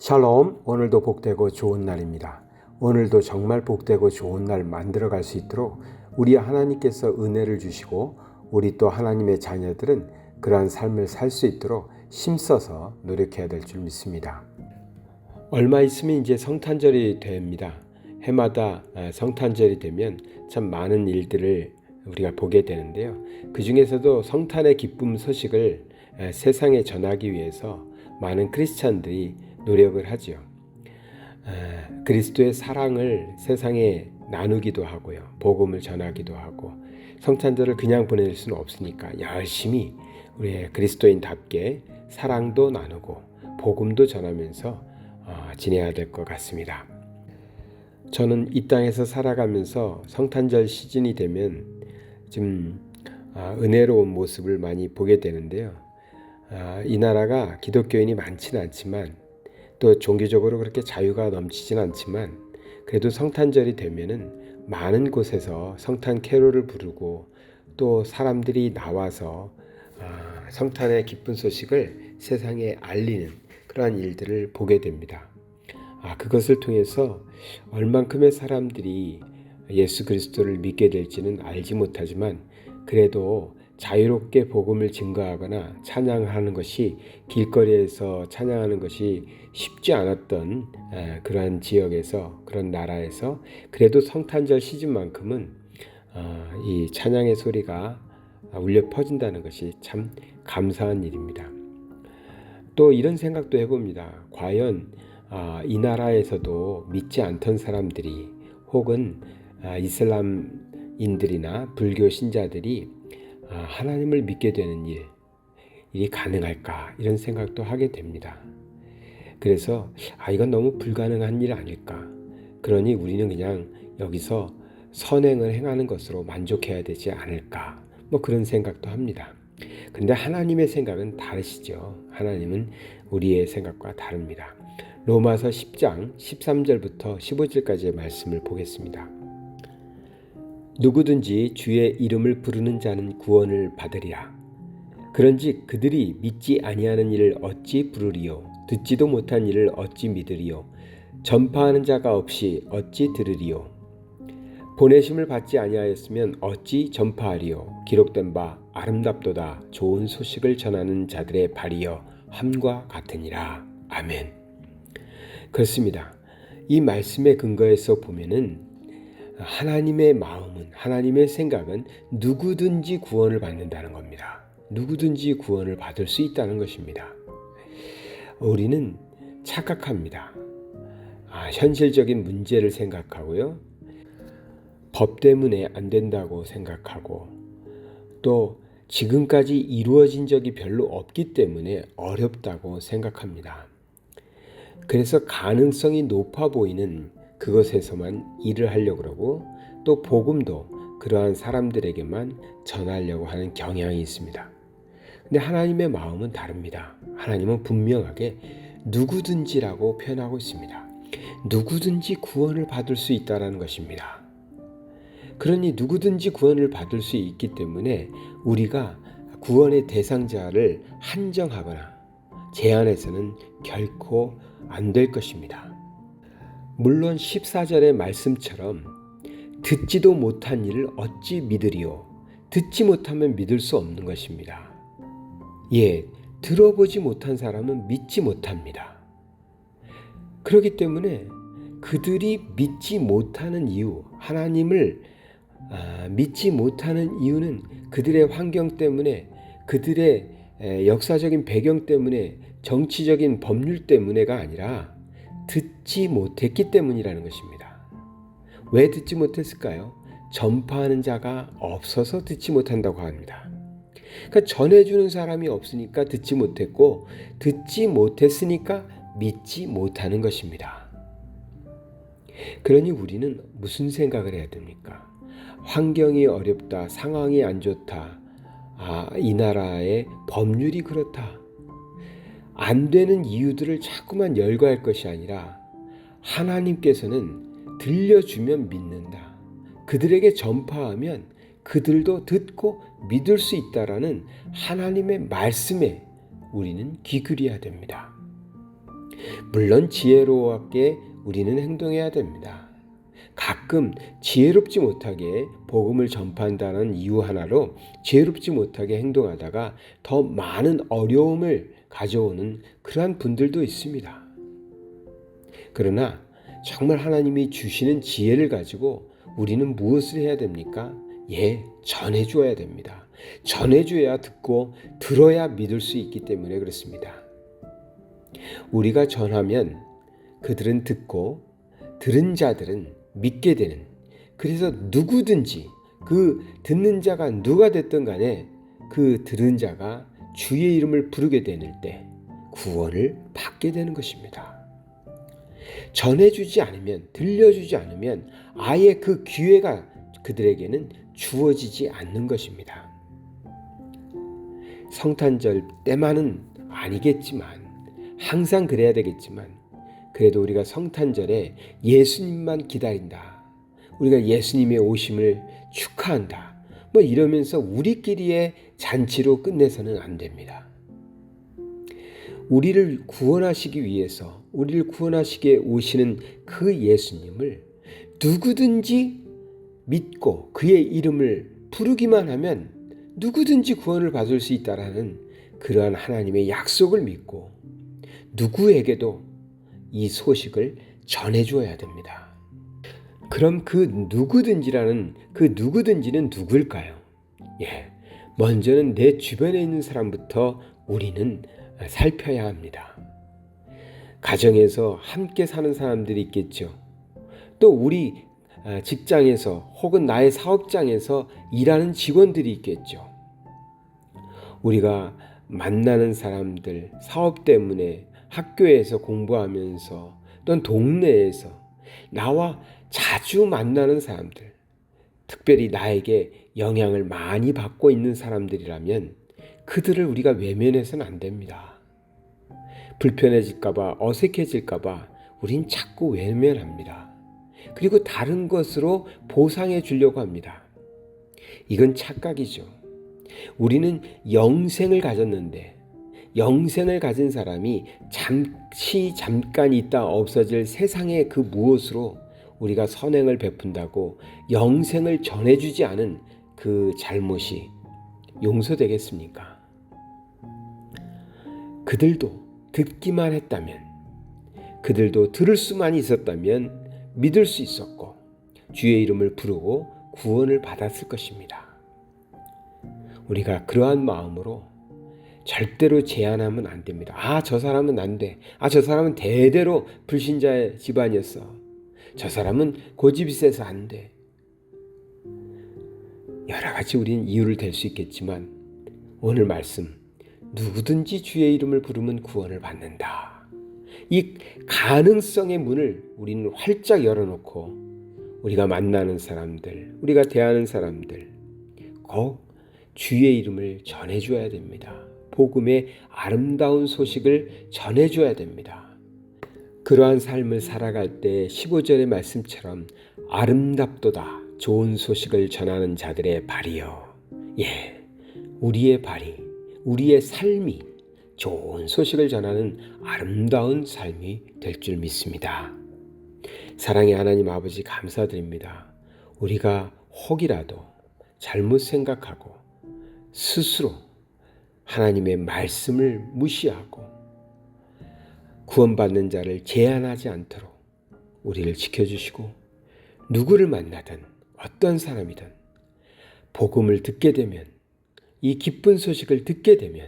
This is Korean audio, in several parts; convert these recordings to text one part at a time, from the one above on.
샬롬, 오늘도 복되고 좋은 날입니다. 오늘도 정말 복되고 좋은 날 만들어갈 수 있도록 우리 하나님께서 은혜를 주시고 우리 또 하나님의 자녀들은 그러한 삶을 살 수 있도록 힘써서 노력해야 될 줄 믿습니다. 얼마 있으면 이제 성탄절이 됩니다. 해마다 성탄절이 되면 참 많은 일들을 우리가 보게 되는데요. 그 중에서도 성탄의 기쁨 소식을 세상에 전하기 위해서 많은 크리스찬들이 노력을 하죠. 그리스도의 사랑을 세상에 나누기도 하고요. 복음을 전하기도 하고 성탄절을 그냥 보낼 수는 없으니까 열심히 우리 그리스도인답게 사랑도 나누고 복음도 전하면서 지내야 될 것 같습니다. 저는 이 땅에서 살아가면서 성탄절 시즌이 되면 좀 은혜로운 모습을 많이 보게 되는데요. 이 나라가 기독교인이 많지는 않지만 또 종교적으로 그렇게 자유가 넘치진 않지만 그래도 성탄절이 되면은 많은 곳에서 성탄 캐롤을 부르고 또 사람들이 나와서 성탄의 기쁜 소식을 세상에 알리는 그러한 일들을 보게 됩니다. 그것을 통해서 얼만큼의 사람들이 예수 그리스도를 믿게 될지는 알지 못하지만 그래도 자유롭게 복음을 증거하거나 찬양하는 것이 길거리에서 찬양하는 것이 쉽지 않았던 그러한 지역에서 그런 나라에서 그래도 성탄절 시즌만큼은 이 찬양의 소리가 울려 퍼진다는 것이 참 감사한 일입니다. 또 이런 생각도 해봅니다. 과연 이 나라에서도 믿지 않던 사람들이 혹은 이슬람인들이나 불교 신자들이 하나님을 믿게 되는 일이 가능할까 이런 생각도 하게 됩니다. 그래서 이건 너무 불가능한 일 아닐까. 그러니 우리는 그냥 여기서 선행을 행하는 것으로 만족해야 되지 않을까. 그런 생각도 합니다. 그런데 하나님의 생각은 다르시죠. 하나님은 우리의 생각과 다릅니다. 로마서 10장 13절부터 15절까지의 말씀을 보겠습니다. 누구든지 주의 이름을 부르는 자는 구원을 받으리라. 그런즉 그들이 믿지 아니하는 일을 어찌 부르리요? 듣지도 못한 일을 어찌 믿으리요? 전파하는 자가 없이 어찌 들으리요? 보내심을 받지 아니하였으면 어찌 전파하리요? 기록된 바 아름답도다 좋은 소식을 전하는 자들의 발이여 함과 같으니라. 아멘. 그렇습니다. 이 말씀의 근거에서 보면은 하나님의 마음은 하나님의 생각은 누구든지 구원을 받는다는 겁니다. 누구든지 구원을 받을 수 있다는 것입니다. 우리는 착각합니다. 현실적인 문제를 생각하고요. 법 때문에 안 된다고 생각하고 또 지금까지 이루어진 적이 별로 없기 때문에 어렵다고 생각합니다. 그래서 가능성이 높아 보이는 그것에서만 일을 하려고 그러고 또 복음도 그러한 사람들에게만 전하려고 하는 경향이 있습니다. 근데 하나님의 마음은 다릅니다. 하나님은 분명하게 누구든지라고 표현하고 있습니다. 누구든지 구원을 받을 수 있다는 것입니다. 그러니 누구든지 구원을 받을 수 있기 때문에 우리가 구원의 대상자를 한정하거나 제한해서는 결코 안 될 것입니다. 물론 14절의 말씀처럼 듣지도 못한 일을 어찌 믿으리요? 듣지 못하면 믿을 수 없는 것입니다. 들어보지 못한 사람은 믿지 못합니다. 그렇기 때문에 그들이 믿지 못하는 이유, 하나님을 믿지 못하는 이유는 그들의 환경 때문에, 그들의 역사적인 배경 때문에, 정치적인 법률 때문에가 아니라 듣지 못했기 때문이라는 것입니다. 왜 듣지 못했을까요? 전파하는 자가 없어서 듣지 못한다고 합니다. 그러니까 전해주는 사람이 없으니까 듣지 못했고 듣지 못했으니까 믿지 못하는 것입니다. 그러니 우리는 무슨 생각을 해야 됩니까? 환경이 어렵다, 상황이 안 좋다, 이 나라의 법률이 그렇다. 안 되는 이유들을 자꾸만 열거할 것이 아니라 하나님께서는 들려주면 믿는다. 그들에게 전파하면 그들도 듣고 믿을 수 있다라는 하나님의 말씀에 우리는 귀 기울여야 됩니다. 물론 지혜로웠게 우리는 행동해야 됩니다. 가끔 지혜롭지 못하게 복음을 전파한다는 이유 하나로 지혜롭지 못하게 행동하다가 더 많은 어려움을 가져오는 그러한 분들도 있습니다. 그러나 정말 하나님이 주시는 지혜를 가지고 우리는 무엇을 해야 됩니까? 전해줘야 됩니다. 전해줘야 듣고 들어야 믿을 수 있기 때문에 그렇습니다. 우리가 전하면 그들은 듣고 들은 자들은 믿게 되는, 그래서 누구든지 그 듣는 자가 누가 됐든 간에 그 들은 자가 주의 이름을 부르게 되는 때 구원을 받게 되는 것입니다. 전해주지 않으면, 들려주지 않으면 아예 그 기회가 그들에게는 주어지지 않는 것입니다. 성탄절 때만은 아니겠지만, 항상 그래야 되겠지만, 그래도 우리가 성탄절에 예수님만 기다린다, 우리가 예수님의 오심을 축하한다, 이러면서 우리끼리의 잔치로 끝내서는 안 됩니다. 우리를 구원하시기 위해서, 우리를 구원하시기에 오시는 그 예수님을 누구든지 믿고 그의 이름을 부르기만 하면 누구든지 구원을 받을 수 있다라는 그러한 하나님의 약속을 믿고 누구에게도 이 소식을 전해줘야 됩니다. 그럼 그 누구든지라는 그 누구든지는 누구일까요? 먼저는 내 주변에 있는 사람부터 우리는 살펴야 합니다. 가정에서 함께 사는 사람들이 있겠죠. 또 우리 직장에서 혹은 나의 사업장에서 일하는 직원들이 있겠죠. 우리가 만나는 사람들, 사업 때문에 학교에서 공부하면서 또는 동네에서 나와 자주 만나는 사람들, 특별히 나에게 영향을 많이 받고 있는 사람들이라면 그들을 우리가 외면해서는 안 됩니다. 불편해질까봐, 어색해질까봐 우린 자꾸 외면합니다. 그리고 다른 것으로 보상해 주려고 합니다. 이건 착각이죠. 우리는 영생을 가졌는데, 영생을 가진 사람이 잠깐 있다 없어질 세상의 그 무엇으로 우리가 선행을 베푼다고 영생을 전해주지 않은 그 잘못이 용서되겠습니까? 그들도 듣기만 했다면, 그들도 들을 수만 있었다면 믿을 수 있었고 주의 이름을 부르고 구원을 받았을 것입니다. 우리가 그러한 마음으로 절대로 제한하면 안 됩니다. 저 사람은 안 돼. 저 사람은 대대로 불신자의 집안이었어. 저 사람은 고집이 세서 안 돼. 여러 가지 우리는 이유를 댈 수 있겠지만 오늘 말씀, 누구든지 주의 이름을 부르면 구원을 받는다. 이 가능성의 문을 우리는 활짝 열어놓고 우리가 만나는 사람들, 우리가 대하는 사람들 꼭 주의 이름을 전해줘야 됩니다. 복음의 아름다운 소식을 전해줘야 됩니다. 그러한 삶을 살아갈 때 15절의 말씀처럼 아름답도다 좋은 소식을 전하는 자들의 발이요. 우리의 발이, 우리의 삶이 좋은 소식을 전하는 아름다운 삶이 될 줄 믿습니다. 사랑의 하나님 아버지 감사드립니다. 우리가 혹이라도 잘못 생각하고 스스로 하나님의 말씀을 무시하고 구원받는 자를 제한하지 않도록 우리를 지켜주시고, 누구를 만나든 어떤 사람이든 복음을 듣게 되면, 이 기쁜 소식을 듣게 되면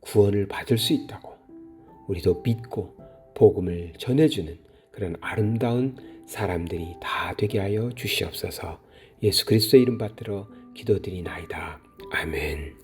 구원을 받을 수 있다고 우리도 믿고 복음을 전해주는 그런 아름다운 사람들이 다 되게 하여 주시옵소서. 예수 그리스도의 이름 받들어 기도드리나이다. 아멘.